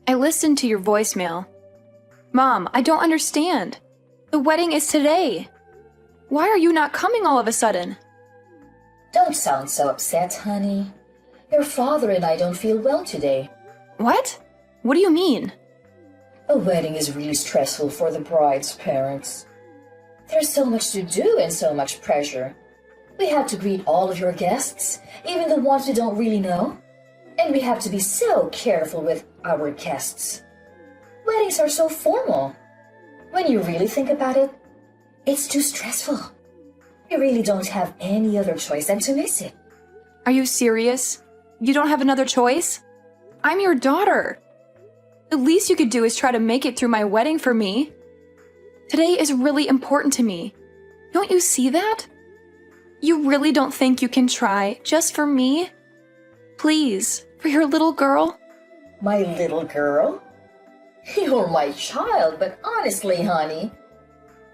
I listened to your voicemail. Mom, I don't understand. The wedding is today. Why are you not coming all of a sudden? Don't sound so upset, honey. Your father and I don't feel well today. What? What do you mean? A wedding is really stressful for the bride's parents. There's so much to do and so much pressure. We have to greet all of your guests, even the ones we don't really know. And we have to be so careful with our guests. Weddings are so formal. When you really think about it, it's too stressful. You really don't have any other choice than to miss it. Are you serious? You don't have another choice? I'm your daughter. The least you could do is try to make it through my wedding for me. Today is really important to me. Don't you see that? You really don't think you can try just for me? Please, for your little girl? My little girl? You're my child, but honestly, honey,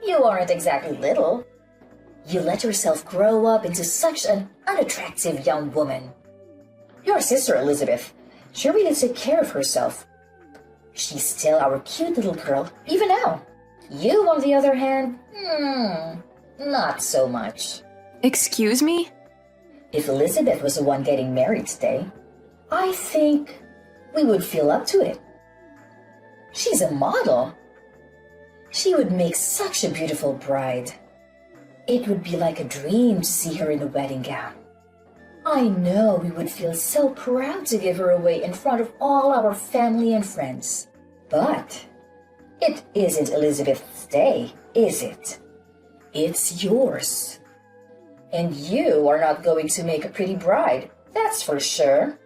you aren't exactly little. You let yourself grow up into such an unattractive young woman. Your sister Elizabeth, she really took care of herself. She's still our cute little girl, even now. You, on the other hand, not so much. Excuse me? If Elizabeth was the one getting married today, I think we would feel up to it. She's a model. She would make such a beautiful bride. It would be like a dream to see her in a wedding gown. I know we would feel so proud to give her away in front of all our family and friends. But it isn't Elizabeth's day, is it? It's yours. And you are not going to make a pretty bride, that's for sure.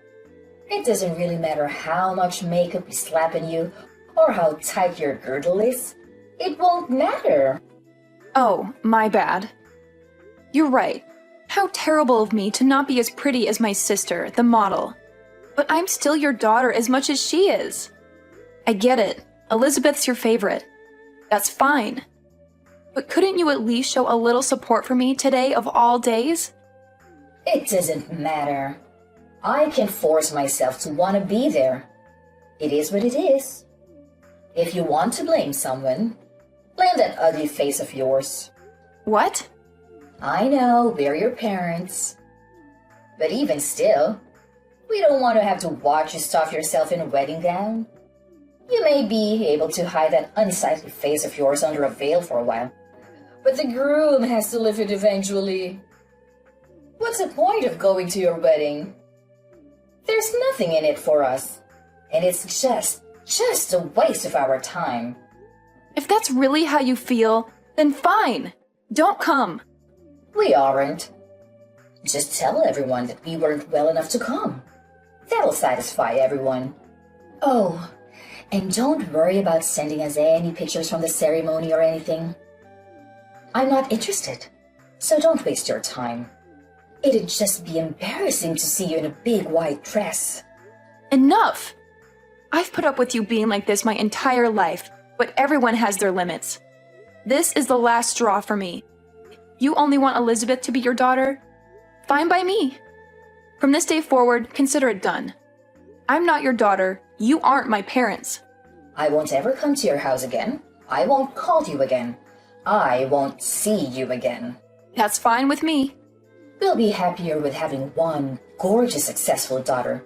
It doesn't really matter how much makeup we slap on you or how tight your girdle is. It won't matter. Oh, my bad. You're right. How terrible of me to not be as pretty as my sister, the model. But I'm still your daughter as much as she is. I get it. Elizabeth's your favorite. That's fine. But couldn't you at least show a little support for me today of all days? It doesn't matter. I can force myself to want to be there. It is what it is. If you want to blame someone, blame that ugly face of yours. What? I know, we're your parents. But even still, we don't want to have to watch you stuff yourself in a wedding gown. You may be able to hide that unsightly face of yours under a veil for a while, but the groom has to live it eventually. What's the point of going to your wedding? There's nothing in it for us, and it's just a waste of our time. If that's really how you feel, then fine. Don't come. We aren't. Just tell everyone that we weren't well enough to come. That'll satisfy everyone. Oh, and don't worry about sending us any pictures from the ceremony or anything. I'm not interested, so don't waste your time. It'd just be embarrassing to see you in a big white dress. Enough! I've put up with you being like this my entire life, but everyone has their limits. This is the last straw for me. You only want Elizabeth to be your daughter? Fine by me. From this day forward, consider it done. I'm not your daughter. You aren't my parents. I won't ever come to your house again. I won't call you again. I won't see you again. That's fine with me. We'll be happier with having one gorgeous, successful daughter.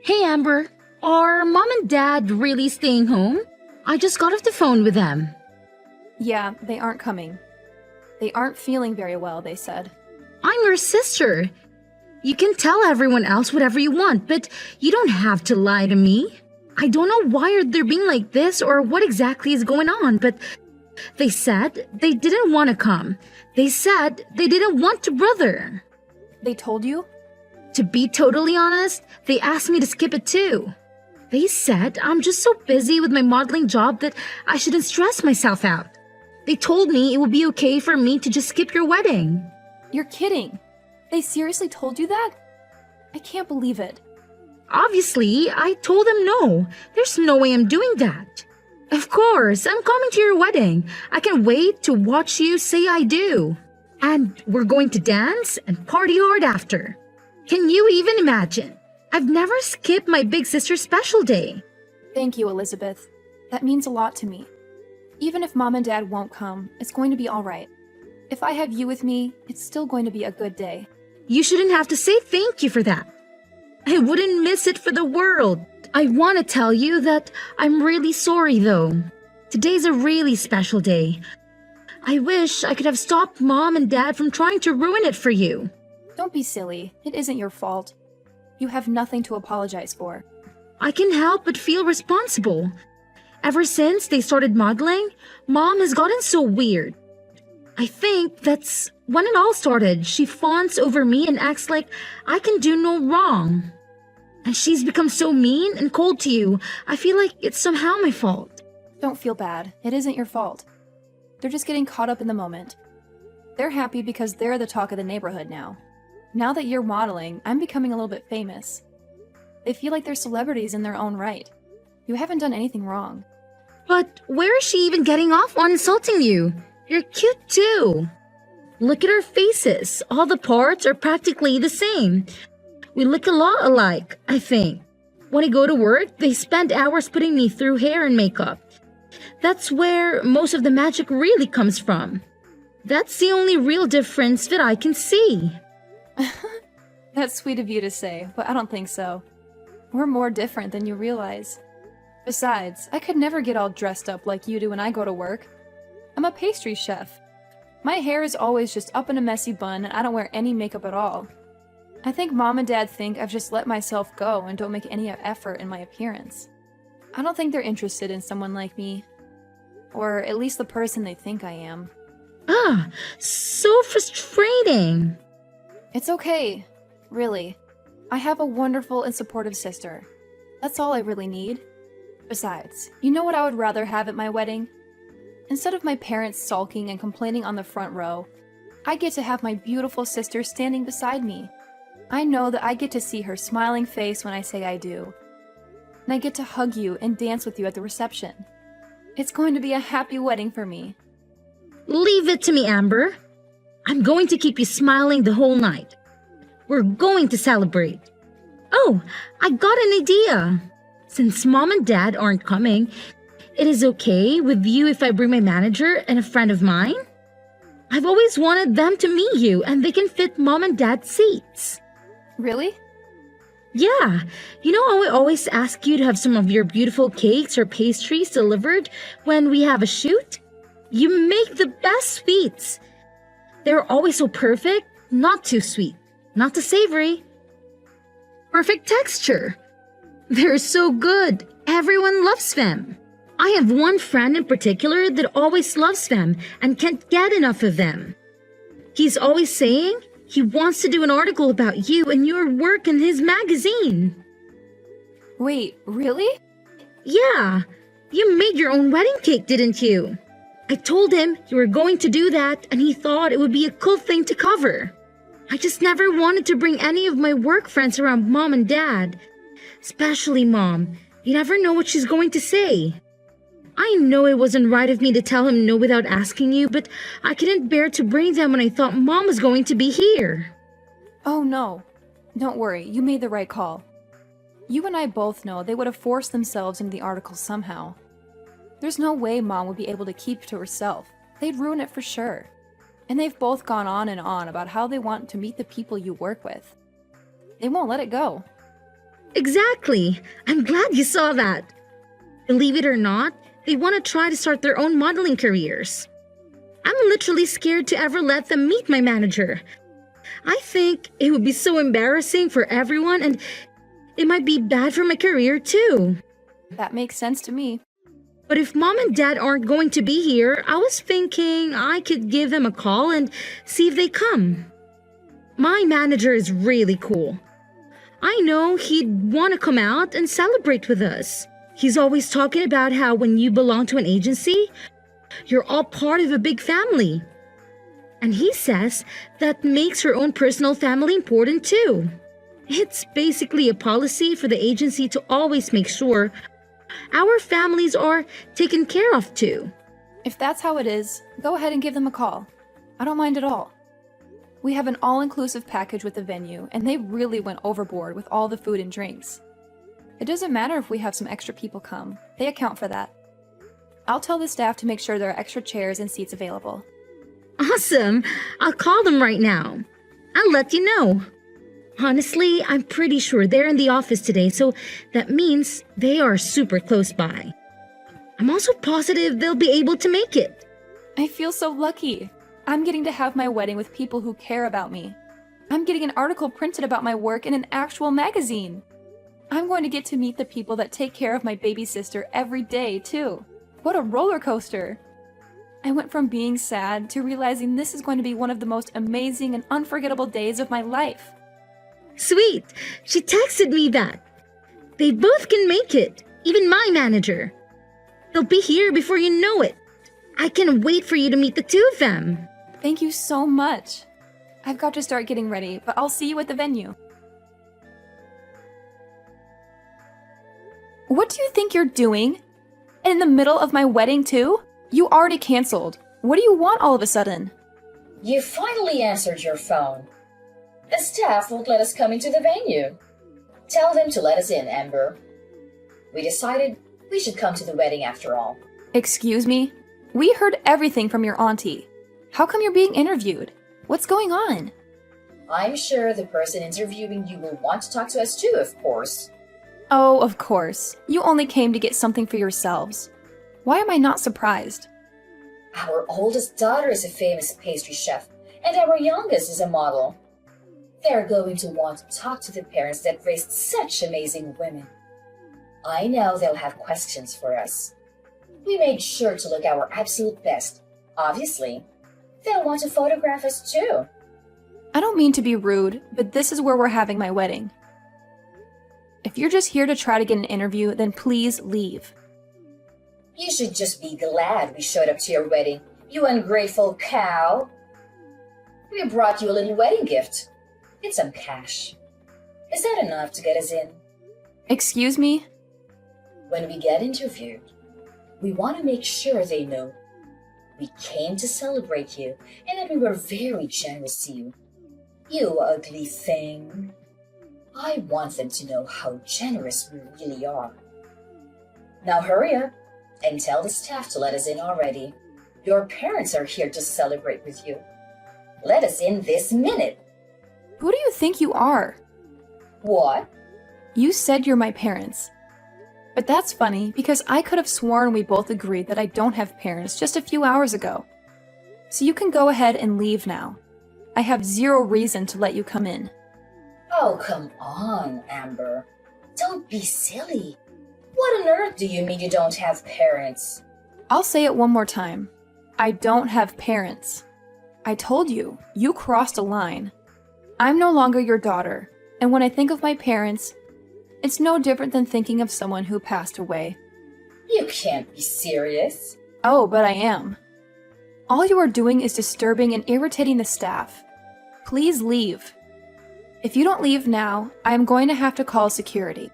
Hey, Amber. Are Mom and Dad really staying home? I just got off the phone with them. Yeah, they aren't coming. They aren't feeling very well, they said. I'm your sister. You can tell everyone else whatever you want, but you don't have to lie to me. I don't know why they're being like this or what exactly is going on, but they said they didn't want to come. They said they didn't want to, brother. They told you? To be totally honest, they asked me to skip it too. They said I'm just so busy with my modeling job that I shouldn't stress myself out. They told me it would be okay for me to just skip your wedding. You're kidding. They seriously told you that? I can't believe it. Obviously, I told them no. There's no way I'm doing that. Of course, I'm coming to your wedding. I can't wait to watch you say I do. And we're going to dance and party hard after. Can you even imagine? I've never skipped my big sister's special day. Thank you, Elizabeth. That means a lot to me. Even if Mom and Dad won't come, it's going to be all right. If I have you with me, it's still going to be a good day. You shouldn't have to say thank you for that. I wouldn't miss it for the world. I want to tell you that I'm really sorry though. Today's a really special day. I wish I could have stopped Mom and Dad from trying to ruin it for you. Don't be silly. It isn't your fault. You have nothing to apologize for. I can help but feel responsible. Ever since they started modeling, Mom has gotten so weird. I think that's when it all started. She fawns over me and acts like I can do no wrong. And she's become so mean and cold to you. I feel like it's somehow my fault. Don't feel bad. It isn't your fault. They're just getting caught up in the moment. They're happy because they're the talk of the neighborhood now. Now that you're modeling, I'm becoming a little bit famous. They feel like they're celebrities in their own right. You haven't done anything wrong. But where is she even getting off on insulting you? You're cute too. Look at our faces. All the parts are practically the same. We look a lot alike, I think. When I go to work, they spend hours putting me through hair and makeup. That's where most of the magic really comes from. That's the only real difference that I can see. That's sweet of you to say, but I don't think so. We're more different than you realize. Besides, I could never get all dressed up like you do when I go to work. I'm a pastry chef. My hair is always just up in a messy bun and I don't wear any makeup at all. I think Mom and Dad think I've just let myself go and don't make any effort in my appearance. I don't think they're interested in someone like me. Or at least the person they think I am. Ah, so frustrating. It's okay. Really. I have a wonderful and supportive sister. That's all I really need. Besides, you know what I would rather have at my wedding? Instead of my parents sulking and complaining on the front row, I get to have my beautiful sister standing beside me. I know that I get to see her smiling face when I say I do. And I get to hug you and dance with you at the reception. It's going to be a happy wedding for me. Leave it to me, Amber. I'm going to keep you smiling the whole night. We're going to celebrate. Oh, I got an idea. Since Mom and Dad aren't coming, it is okay with you if I bring my manager and a friend of mine? I've always wanted them to meet you and they can fit Mom and Dad's seats. Really? Yeah, you know how I always ask you to have some of your beautiful cakes or pastries delivered when we have a shoot? You make the best sweets. They're always so perfect, not too sweet, not too savory. Perfect texture. They're so good. Everyone loves them. I have one friend in particular that always loves them and can't get enough of them. He's always saying he wants to do an article about you and your work in his magazine. Wait, really? Yeah, you made your own wedding cake, didn't you? I told him you were going to do that and he thought it would be a cool thing to cover. I just never wanted to bring any of my work friends around Mom and Dad. Especially Mom. You never know what she's going to say. I know it wasn't right of me to tell him no without asking you, but I couldn't bear to bring them when I thought Mom was going to be here. Oh no. Don't worry, you made the right call. You and I both know they would have forced themselves into the article somehow. There's no way Mom would be able to keep it to herself. They'd ruin it for sure. And they've both gone on and on about how they want to meet the people you work with. They won't let it go. Exactly. I'm glad you saw that. Believe it or not, they want to try to start their own modeling careers. I'm literally scared to ever let them meet my manager. I think it would be so embarrassing for everyone and it might be bad for my career too. That makes sense to me. But if Mom and Dad aren't going to be here, I was thinking I could give them a call and see if they come. My manager is really cool. I know he'd want to come out and celebrate with us. He's always talking about how when you belong to an agency, you're all part of a big family. And he says that makes your own personal family important too. It's basically a policy for the agency to always make sure our families are taken care of too. If that's how it is, go ahead and give them a call. I don't mind at all. We have an all-inclusive package with the venue, and they really went overboard with all the food and drinks. It doesn't matter if we have some extra people come. They account for that. I'll tell the staff to make sure there are extra chairs and seats available. Awesome. I'll call them right now. I'll let you know. Honestly, I'm pretty sure they're in the office today, so that means they are super close by. I'm also positive they'll be able to make it. I feel so lucky. I'm getting to have my wedding with people who care about me. I'm getting an article printed about my work in an actual magazine. I'm going to get to meet the people that take care of my baby sister every day, too. What a roller coaster! I went from being sad to realizing this is going to be one of the most amazing and unforgettable days of my life. Sweet. She texted me that. They both can make it, even my manager. They'll be here before you know it. I can't wait for you to meet the two of them. Thank you so much. I've got to start getting ready, but I'll see you at the venue. What do you think you're doing? In the middle of my wedding, too? You already canceled. What do you want all of a sudden? You finally answered your phone. The staff won't let us come into the venue. Tell them to let us in, Amber. We decided we should come to the wedding after all. Excuse me? We heard everything from your auntie. How come you're being interviewed? What's going on? I'm sure the person interviewing you will want to talk to us too, of course. Oh, of course. You only came to get something for yourselves. Why am I not surprised? Our oldest daughter is a famous pastry chef, and our youngest is a model. They're going to want to talk to the parents that raised such amazing women. I know they'll have questions for us. We made sure to look our absolute best. Obviously, they'll want to photograph us too. I don't mean to be rude, but this is where we're having my wedding. If you're just here to try to get an interview, then please leave. You should just be glad we showed up to your wedding, you ungrateful cow. We brought you a little wedding gift. It's some cash. Is that enough to get us in? Excuse me? When we get interviewed, we want to make sure they know we came to celebrate you and that we were very generous to you. You ugly thing. I want them to know how generous we really are. Now hurry up and tell the staff to let us in already. Your parents are here to celebrate with you. Let us in this minute. Who do you think you are? What? You said you're my parents. But that's funny because I could have sworn we both agreed that I don't have parents just a few hours ago. So you can go ahead and leave now. I have zero reason to let you come in. Oh, come on, Amber. Don't be silly. What on earth do you mean you don't have parents? I'll say it one more time. I don't have parents. I told you, you crossed a line. I'm no longer your daughter, and when I think of my parents, it's no different than thinking of someone who passed away. You can't be serious. Oh, but I am. All you are doing is disturbing and irritating the staff. Please leave. If you don't leave now, I am going to have to call security.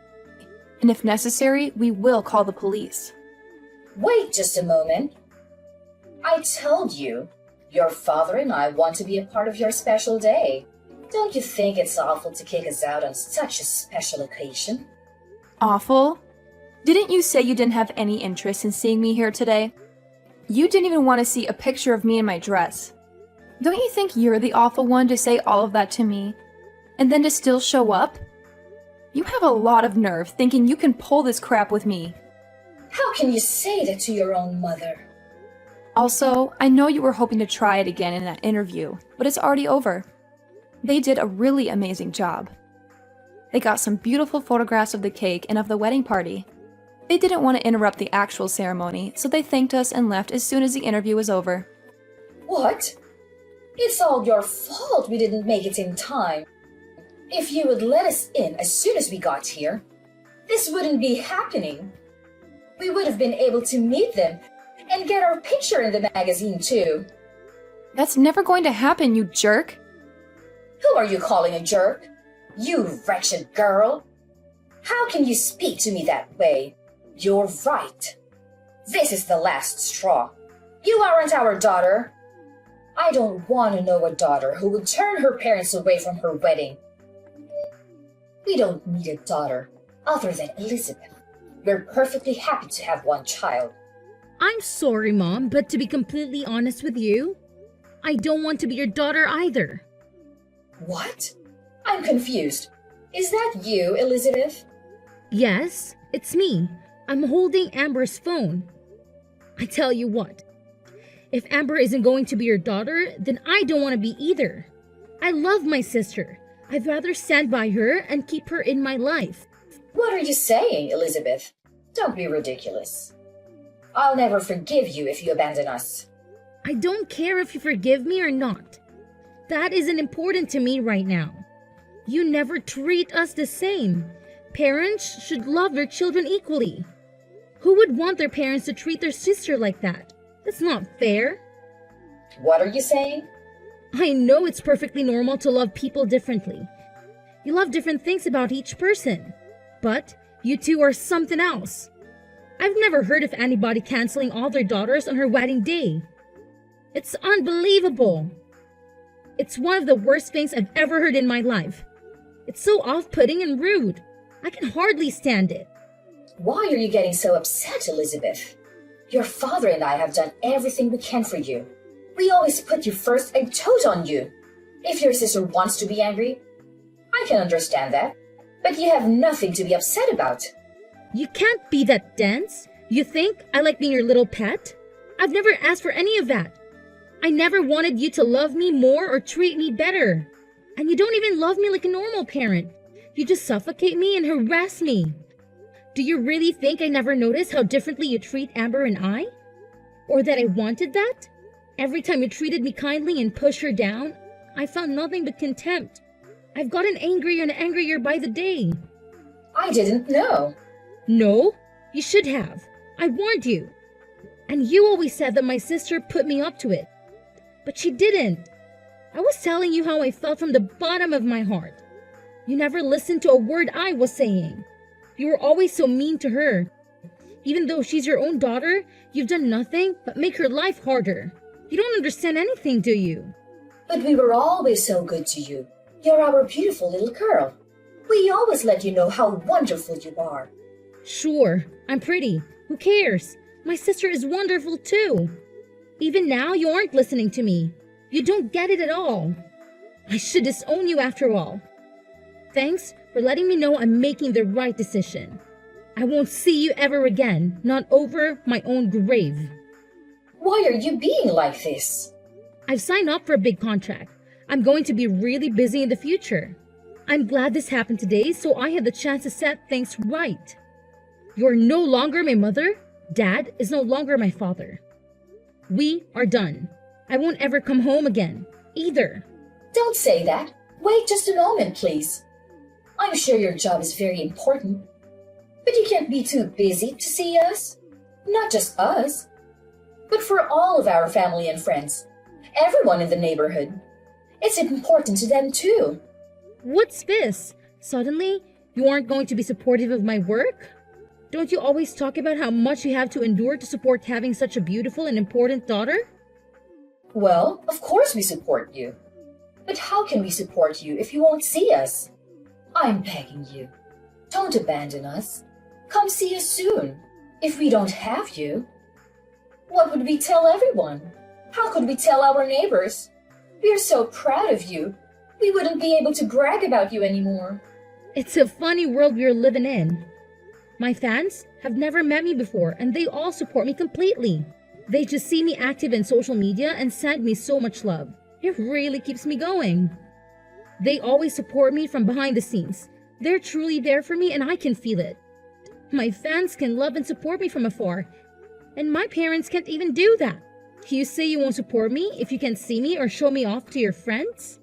And if necessary, we will call the police. Wait just a moment. I told you, your father and I want to be a part of your special day. Don't you think it's awful to kick us out on such a special occasion? Awful? Didn't you say you didn't have any interest in seeing me here today? You didn't even want to see a picture of me in my dress. Don't you think you're the awful one to say all of that to me, and then to still show up? You have a lot of nerve thinking you can pull this crap with me. How can you say that to your own mother? Also, I know you were hoping to try it again in that interview, but it's already over. They did a really amazing job. They got some beautiful photographs of the cake and of the wedding party. They didn't want to interrupt the actual ceremony, so they thanked us and left as soon as the interview was over. What? It's all your fault we didn't make it in time. If you would let us in as soon as we got here, this wouldn't be happening. We would have been able to meet them and get our picture in the magazine too. That's never going to happen, you jerk. Who are you calling a jerk? You wretched girl. How can you speak to me that way? You're right. This is the last straw. You aren't our daughter. I don't want to know a daughter who would turn her parents away from her wedding. We don't need a daughter other than Elizabeth. We're perfectly happy to have one child. I'm sorry, Mom, but to be completely honest with you, I don't want to be your daughter either. What? I'm confused. Is that you, Elizabeth? Yes, it's me. I'm holding Amber's phone. I tell you what, if Amber isn't going to be your daughter, then I don't want to be either. I love my sister. I'd rather stand by her and keep her in my life. What are you saying, Elizabeth? Don't be ridiculous. I'll never forgive you if you abandon us. I don't care if you forgive me or not. That isn't important to me right now. You never treat us the same. Parents should love their children equally. Who would want their parents to treat their sister like that? That's not fair. What are you saying? I know it's perfectly normal to love people differently. You love different things about each person. But you two are something else. I've never heard of anybody canceling all their daughters on her wedding day. It's unbelievable. It's one of the worst things I've ever heard in my life. It's so off-putting and rude. I can hardly stand it. Why are you getting so upset, Elizabeth? Your father and I have done everything we can for you. We always put you first and told on you. If your sister wants to be angry, I can understand that. But you have nothing to be upset about. You can't be that dense. You think I like being your little pet? I've never asked for any of that. I never wanted you to love me more or treat me better. And you don't even love me like a normal parent. You just suffocate me and harass me. Do you really think I never noticed how differently you treat Amber and I? Or that I wanted that? Every time you treated me kindly and pushed her down, I found nothing but contempt. I've gotten angrier and angrier by the day. I didn't know. No, you should have. I warned you. And you always said that my sister put me up to it. But she didn't. I was telling you how I felt from the bottom of my heart. You never listened to a word I was saying. You were always so mean to her. Even though she's your own daughter, you've done nothing but make her life harder. You don't understand anything, do you? But we were always so good to you. You're our beautiful little girl. We always let you know how wonderful you are. Sure, I'm pretty. Who cares? My sister is wonderful too. Even now, you aren't listening to me. You don't get it at all. I should disown you after all. Thanks for letting me know I'm making the right decision. I won't see you ever again, not over my own grave. Why are you being like this? I've signed up for a big contract. I'm going to be really busy in the future. I'm glad this happened today so I had the chance to set things right. You're no longer my mother. Dad is no longer my father. We are done. I won't ever come home again, either. Don't say that. Wait just a moment, please. I'm sure your job is very important. But you can't be too busy to see us. Not just us, but for all of our family and friends. Everyone in the neighborhood. It's important to them too. What's this? Suddenly, you aren't going to be supportive of my work? Don't you always talk about how much you have to endure to support having such a beautiful and important daughter? Well, of course we support you. But how can we support you if you won't see us? I'm begging you. Don't abandon us. Come see us soon. If we don't have you, what would we tell everyone? How could we tell our neighbors? We're so proud of you. We wouldn't be able to brag about you anymore. It's a funny world we're living in. My fans have never met me before and they all support me completely. They just see me active in social media and send me so much love. It really keeps me going. They always support me from behind the scenes. They're truly there for me and I can feel it. My fans can love and support me from afar. And my parents can't even do that. You say you won't support me if you can't see me or show me off to your friends?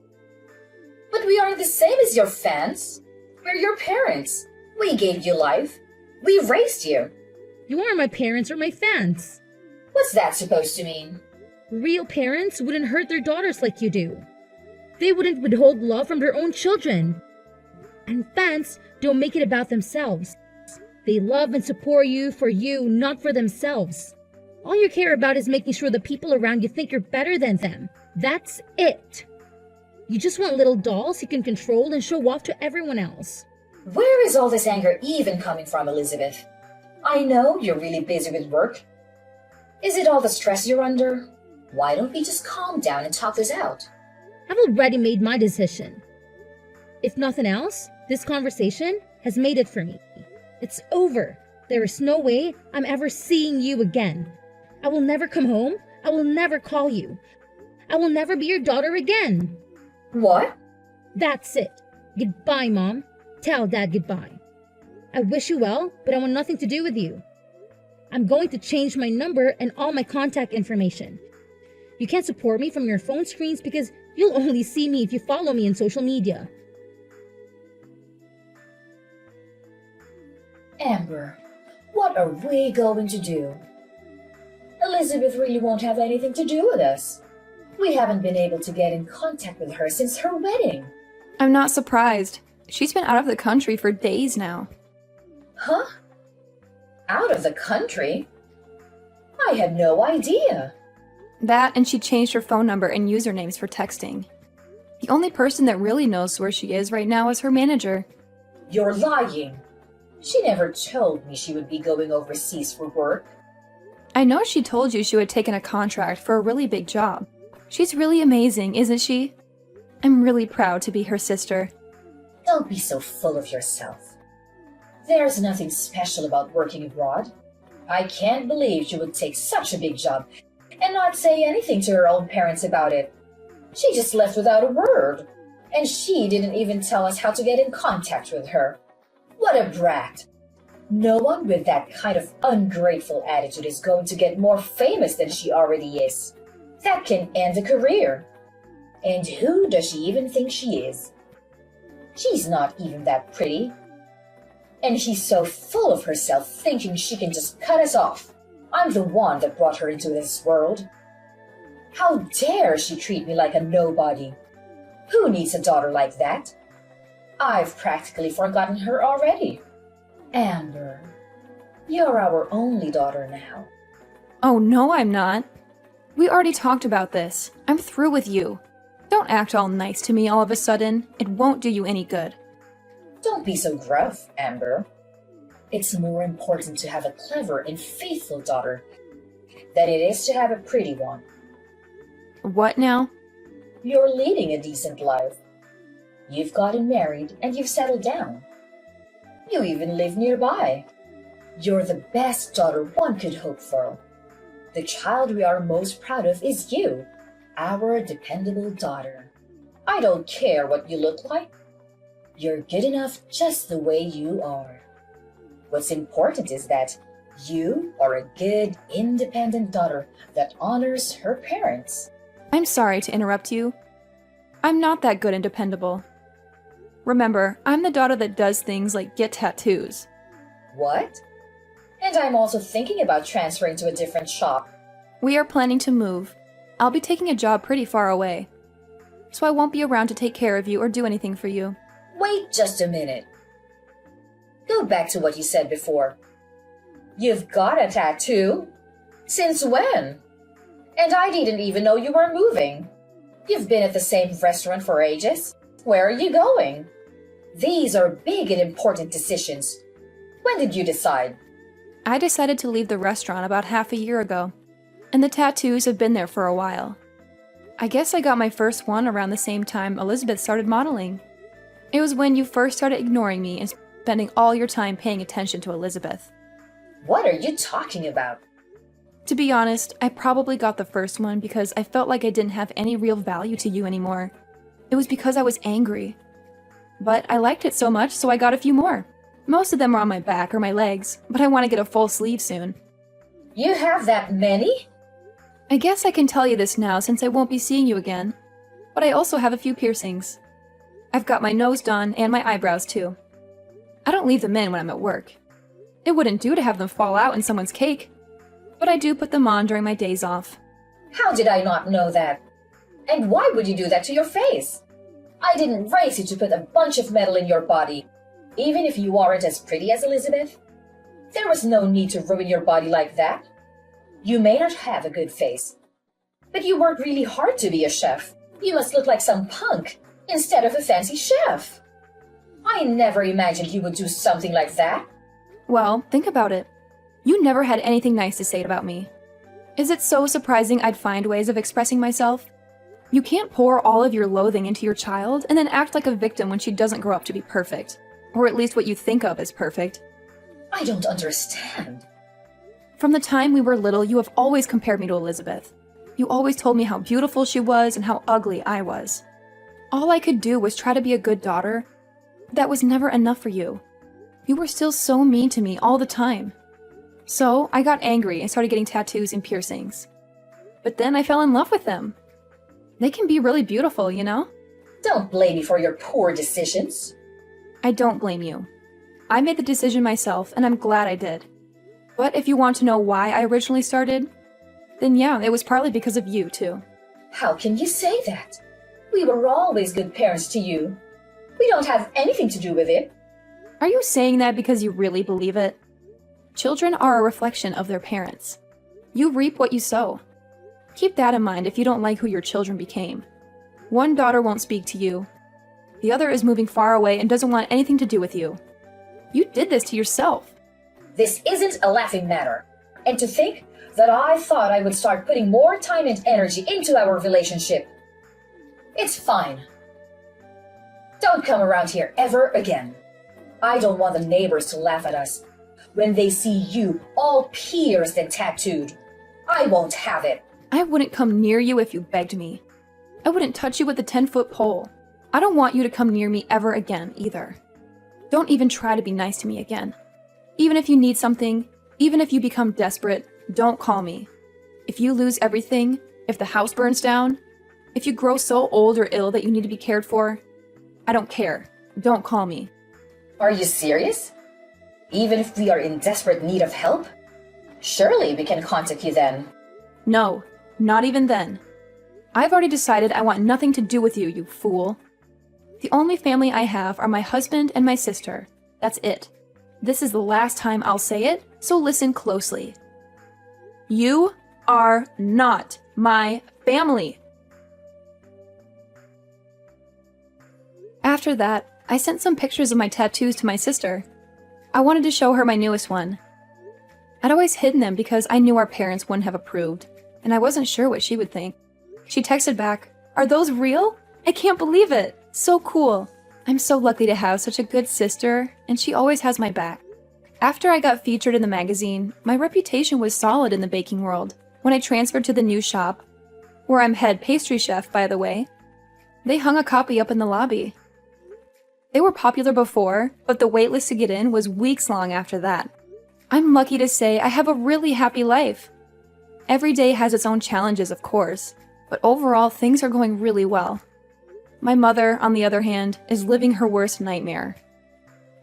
But we aren't the same as your fans. We're your parents. We gave you life. We raised you. You aren't my parents or my fans. What's that supposed to mean? Real parents wouldn't hurt their daughters like you do. They wouldn't withhold love from their own children. And fans don't make it about themselves. They love and support you for you, not for themselves. All you care about is making sure the people around you think you're better than them. That's it. You just want little dolls you can control and show off to everyone else. Where is all this anger even coming from, Elizabeth? I know you're really busy with work. Is it all the stress you're under? Why don't we just calm down and talk this out? I've already made my decision. If nothing else, this conversation has made it for me. It's over. There is no way I'm ever seeing you again. I will never come home. I will never call you. I will never be your daughter again. What? That's it. Goodbye, Mom. Tell Dad goodbye. I wish you well, but I want nothing to do with you. I'm going to change my number and all my contact information. You can't support me from your phone screens because you'll only see me if you follow me on social media. Amber, what are we going to do? Elizabeth really won't have anything to do with us. We haven't been able to get in contact with her since her wedding. I'm not surprised. She's been out of the country for days now. Huh? Out of the country? I had no idea. That, and she changed her phone number and usernames for texting. The only person that really knows where she is right now is her manager. You're lying. She never told me she would be going overseas for work. I know she told you she would taken a contract for a really big job. She's really amazing, isn't she? I'm really proud to be her sister. Don't be so full of yourself. There's nothing special about working abroad. I can't believe she would take such a big job and not say anything to her own parents about it. She just left without a word. And she didn't even tell us how to get in contact with her. What a brat. No one with that kind of ungrateful attitude is going to get more famous than she already is. That can end a career. And who does she even think she is? She's not even that pretty. And she's so full of herself, thinking she can just cut us off. I'm the one that brought her into this world. How dare she treat me like a nobody? Who needs a daughter like that? I've practically forgotten her already. Amber, you're our only daughter now. Oh no, I'm not. We already talked about this. I'm through with you. Don't act all nice to me all of a sudden. It won't do you any good. Don't be so gruff, Amber. It's more important to have a clever and faithful daughter than it is to have a pretty one. What now? You're leading a decent life. You've gotten married and you've settled down. You even live nearby. You're the best daughter one could hope for. The child we are most proud of is you, our dependable daughter. I don't care what you look like. You're good enough just the way you are. What's important is that you are a good, independent daughter that honors her parents. I'm sorry to interrupt you. I'm not that good and dependable. Remember, I'm the daughter that does things like get tattoos. What? And I'm also thinking about transferring to a different shop. We are planning to move. I'll be taking a job pretty far away, so I won't be around to take care of you or do anything for you. Wait just a minute. Go back to what you said before. You've got a tattoo? Since when? And I didn't even know you were moving. You've been at the same restaurant for ages. Where are you going? These are big and important decisions. When did you decide? I decided to leave the restaurant about half a year ago, and the tattoos have been there for a while. I guess I got my first one around the same time Elizabeth started modeling. It was when you first started ignoring me and spending all your time paying attention to Elizabeth. What are you talking about? To be honest, I probably got the first one because I felt like I didn't have any real value to you anymore. It was because I was angry. But I liked it so much, so I got a few more. Most of them are on my back or my legs, but I want to get a full sleeve soon. You have that many? I guess I can tell you this now since I won't be seeing you again. But I also have a few piercings. I've got my nose done and my eyebrows too. I don't leave them in when I'm at work. It wouldn't do to have them fall out in someone's cake. But I do put them on during my days off. How did I not know that? And why would you do that to your face? I didn't raise you to put a bunch of metal in your body. Even if you aren't as pretty as Elizabeth, there was no need to ruin your body like that. You may not have a good face, But you work really hard to be a chef. You must look like some punk instead of a fancy chef. I never imagined you would do something like that. Well, think about it. You never had anything nice to say about me. Is it so surprising I'd find ways of expressing myself? You can't pour all of your loathing into your child and then act like a victim when she doesn't grow up to be perfect. Or at least what you think of as perfect. I don't understand. From the time we were little, you have always compared me to Elizabeth. You always told me how beautiful she was and how ugly I was. All I could do was try to be a good daughter. That was never enough for you. You were still so mean to me all the time. So I got angry and started getting tattoos and piercings. But then I fell in love with them. They can be really beautiful, you know? Don't blame me for your poor decisions. I don't blame you. I made the decision myself, and I'm glad I did. But if you want to know why I originally started, then yeah, it was partly because of you, too. How can you say that? We were always good parents to you. We don't have anything to do with it. Are you saying that because you really believe it? Children are a reflection of their parents. You reap what you sow. Keep that in mind if you don't like who your children became. One daughter won't speak to you. The other is moving far away and doesn't want anything to do with you. You did this to yourself. This isn't a laughing matter. And to think that I thought I would start putting more time and energy into our relationship. It's fine. Don't come around here ever again. I don't want the neighbors to laugh at us when they see you all pierced and tattooed. I won't have it. I wouldn't come near you if you begged me. I wouldn't touch you with a 10-foot pole. I don't want you to come near me ever again, either. Don't even try to be nice to me again. Even if you need something, even if you become desperate, don't call me. If you lose everything, if the house burns down, if you grow so old or ill that you need to be cared for, I don't care. Don't call me. Are you serious? Even if we are in desperate need of help? Surely we can contact you then. No, not even then. I've already decided I want nothing to do with you, you fool. The only family I have are my husband and my sister. That's it. This is the last time I'll say it, so listen closely. You are not my family. After that, I sent some pictures of my tattoos to my sister. I wanted to show her my newest one. I'd always hidden them because I knew our parents wouldn't have approved, and I wasn't sure what she would think. She texted back, "Are those real? I can't believe it. So cool. I'm so lucky to have such a good sister, and she always has my back." After I got featured in the magazine, my reputation was solid in the baking world. When I transferred to the new shop, where I'm head pastry chef, by the way, they hung a copy up in the lobby. They were popular before, but the waitlist to get in was weeks long after that. I'm lucky to say I have a really happy life. Every day has its own challenges, of course, but overall things are going really well. My mother, on the other hand, is living her worst nightmare.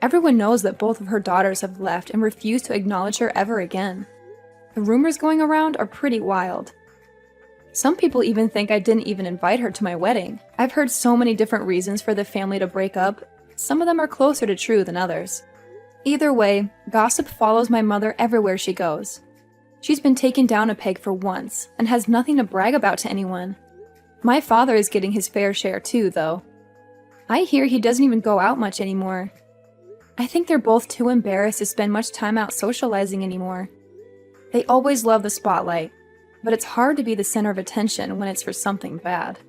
Everyone knows that both of her daughters have left and refuse to acknowledge her ever again. The rumors going around are pretty wild. Some people even think I didn't even invite her to my wedding. I've heard so many different reasons for the family to break up. Some of them are closer to true than others. Either way, gossip follows my mother everywhere she goes. She's been taken down a peg for once and has nothing to brag about to anyone. My father is getting his fair share too, though. I hear he doesn't even go out much anymore. I think they're both too embarrassed to spend much time out socializing anymore. They always love the spotlight, but it's hard to be the center of attention when it's for something bad.